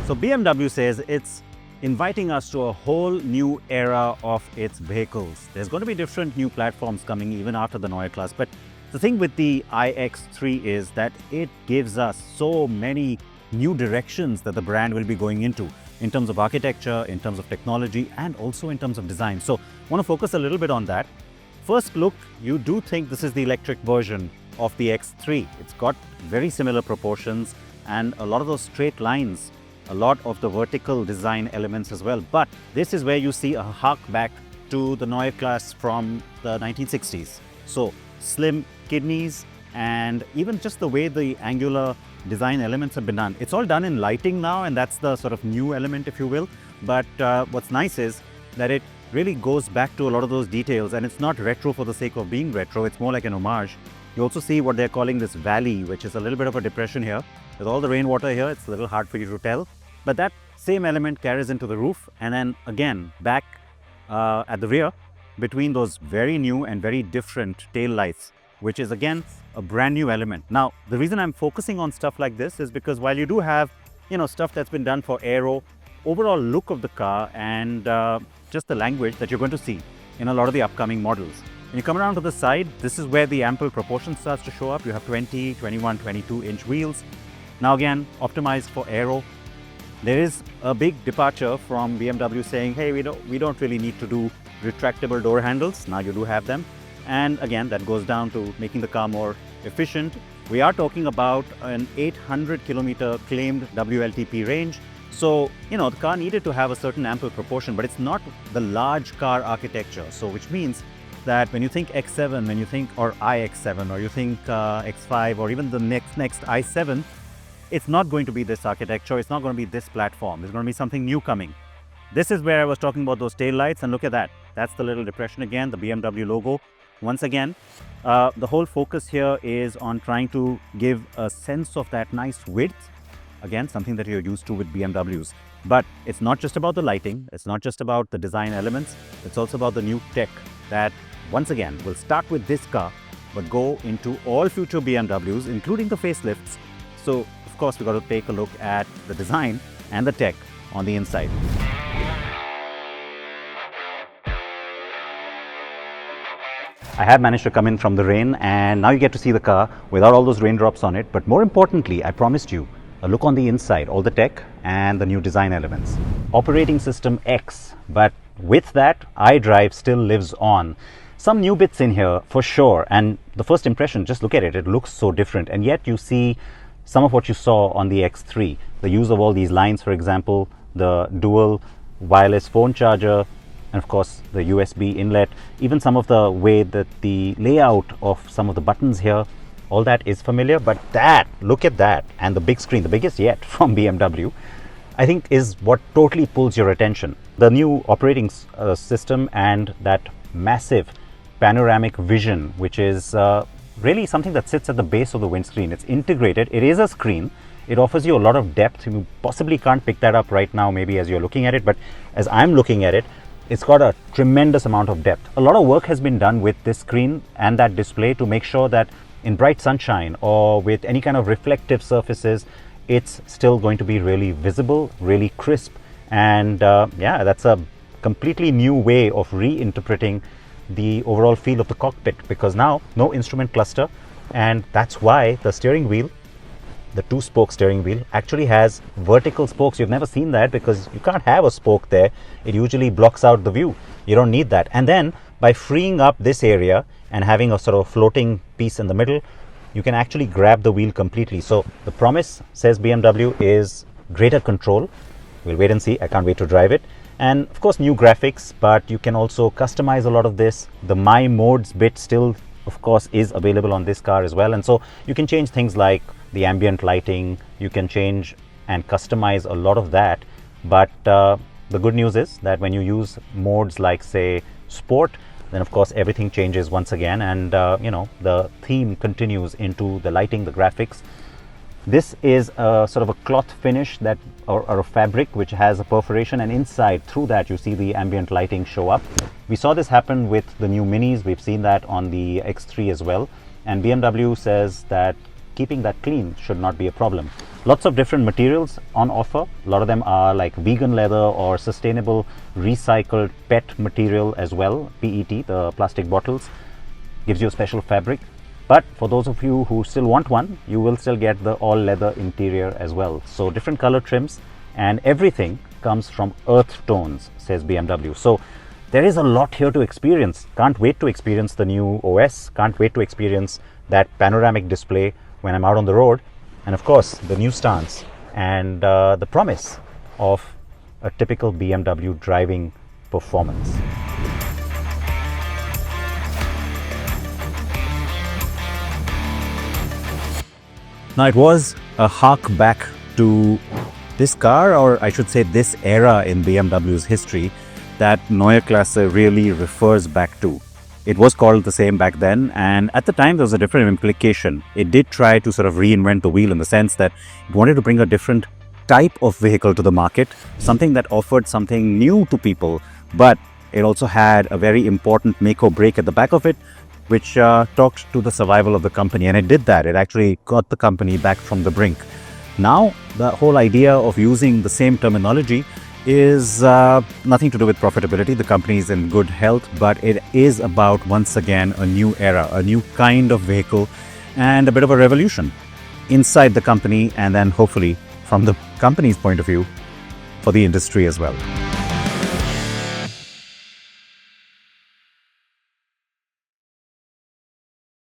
So BMW says it's inviting us to a whole new era of its vehicles. There's going to be different new platforms coming even after the Neue Klasse. But the thing with the iX3 is that it gives us so many new directions that the brand will be going into in terms of architecture, in terms of technology, and also in terms of design. So I want to focus a little bit on that. First look, you do think this is the electric version of the X3. It's got very similar proportions and a lot of those straight lines, a lot of the vertical design elements as well. But this is where you see a hark back to the Neue Klasse from the 1960s. So slim kidneys and even just the way the angular design elements have been done. It's all done in lighting now, and that's the sort of new element, if you will. But what's nice is that it really goes back to a lot of those details, and it's not retro for the sake of being retro. It's more like an homage. You also see what they're calling this valley, which is a little bit of a depression here. With all the rainwater here, it's a little hard for you to tell. But that same element carries into the roof, and then again back at the rear between those very new and very different tail lights, which is again a brand new element. Now, the reason I'm focusing on stuff like this is because while you do have, stuff that's been done for aero, overall look of the car and just the language that you're going to see in a lot of the upcoming models. When you come around to the side, this is where the ample proportion starts to show up. You have 20, 21, 22-inch wheels. Now again, optimized for aero. There is a big departure from BMW saying, hey, we don't really need to do retractable door handles. Now you do have them. And again, that goes down to making the car more efficient. We are talking about an 800 kilometer claimed WLTP range. So, the car needed to have a certain ample proportion, but it's not the large car architecture. So, which means that when you think X7, when you think, or iX7, or you think X5, or even the next i7, it's not going to be this architecture. It's not going to be this platform. There's going to be something new coming. This is where I was talking about those tail lights, and look at that. That's the little depression again, the BMW logo. Once again, the whole focus here is on trying to give a sense of that nice width. Again, something that you're used to with BMWs. But it's not just about the lighting. It's not just about the design elements. It's also about the new tech that, once again, will start with this car, but go into all future BMWs, including the facelifts. So, of course, we've got to take a look at the design and the tech on the inside. I have managed to come in from the rain, and now you get to see the car without all those raindrops on it. But more importantly, I promised you a look on the inside, all the tech and the new design elements. Operating system X, but with that, iDrive still lives on. Some new bits in here for sure, and the first impression, just look at it, it looks so different, and yet you see some of what you saw on the X3. The use of all these lines, for example, the dual wireless phone charger, and of course the USB inlet, even some of the way that the layout of some of the buttons here, all that is familiar. But that, look at that, and the big screen, the biggest yet from BMW, I think is what totally pulls your attention. The new operating system and that massive panoramic vision, which is really something that sits at the base of the windscreen. It's integrated, it is a screen. It offers you a lot of depth. You possibly can't pick that up right now, maybe as you're looking at it, but as I'm looking at it, it's got a tremendous amount of depth. A lot of work has been done with this screen and that display to make sure that in bright sunshine or with any kind of reflective surfaces, it's still going to be really visible, really crisp. And yeah, that's a completely new way of reinterpreting the overall feel of the cockpit, because now no instrument cluster, and that's why the steering wheel, the two-spoke steering wheel, actually has vertical spokes. You've never seen that because you can't have a spoke there. It usually blocks out the view. You don't need that. And then by freeing up this area and having a sort of floating piece in the middle, you can actually grab the wheel completely. So the promise, says BMW, is greater control. We'll wait and see. I can't wait to drive it. And of course, new graphics, but you can also customize a lot of this. The My Modes bit still, of course, is available on this car as well. And so you can change things like the ambient lighting. You can change and customize a lot of that. But the good news is that when you use modes like, say, Sport, then of course everything changes once again, and the theme continues into the lighting, the graphics. This is a sort of a cloth finish that, or a fabric which has a perforation, and inside through that you see the ambient lighting show up. We saw this happen with the new Minis. We've seen that on the X3 as well, and BMW says that keeping that clean should not be a problem. Lots of different materials on offer. A lot of them are like vegan leather or sustainable recycled PET material as well. PET, the plastic bottles, gives you a special fabric. But for those of you who still want one, you will still get the all leather interior as well. So different color trims, and everything comes from earth tones, says BMW. So there is a lot here to experience. Can't wait to experience the new OS. Can't wait to experience that panoramic display when I'm out on the road. And of course, the new stance and the promise of a typical BMW driving performance. Now, it was a hark back to this car, or I should say this era in BMW's history, that Neue Klasse really refers back to. It was called the same back then, and at the time there was a different implication. It did try to sort of reinvent the wheel in the sense that it wanted to bring a different type of vehicle to the market, something that offered something new to people, but it also had a very important make or break at the back of it, which talked to the survival of the company, and it did that. It actually got the company back from the brink. Now, the whole idea of using the same terminology is nothing to do with profitability. The company is in good health, but it is about, once again, a new era, a new kind of vehicle, and a bit of a revolution inside the company, and then hopefully from the company's point of view for the industry as well.